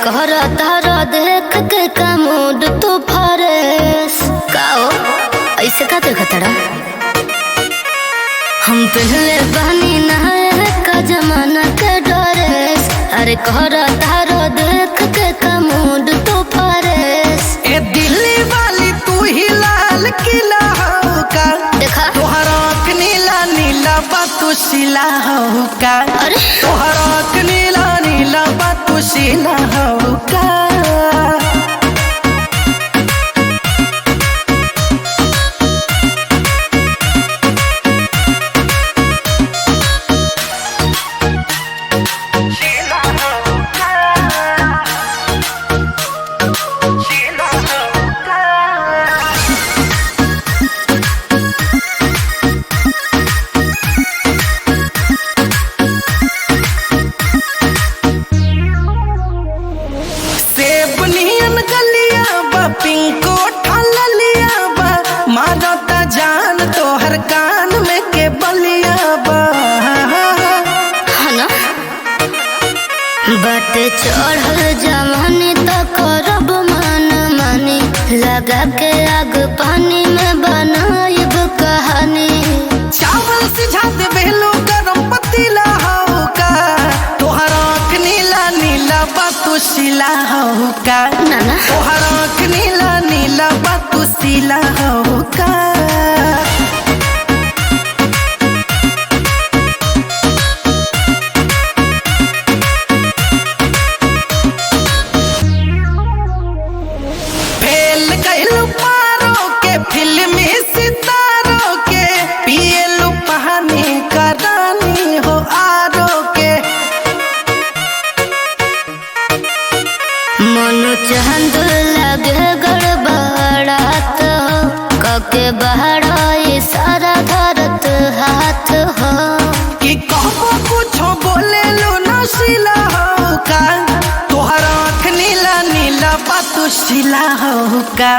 कहरा तारा देख के का मूड तो फरेस काओ ऐसे का देखतड़ा हम पहले बहनी नहाए का जमाना के ड्रेस। अरे कहरा तारा देख के का मूड तो फरेस। ए दिल्ली वाली तू ही लाल किला हो का देखा तोहरा नीला नीला बातू शिला हो का। अरे तोहरा नीला नीला बातू शिला हो का। जान तोहर कान में के बलिया बा ना बट चढ़ल जवानी तो करब मन मानी लगा के आग पानी में बनाइब कहानी। चावल सिझात बेलो गरम पतीला हो का तोहरा नीला नीला बातू शिला हो का। नाना तोहरा नीला नीला बातू शिला हो का। फिल्मी सितारों के पियलू पानी का रानी हो आरो के। मनु चंद लगे गड़बड़ात हो कके बहरा सारा धरत हाथ हो कि कहबो कुछो बोले लो नशीला हो का तोहरा नीला नीला बातू शिला हो का।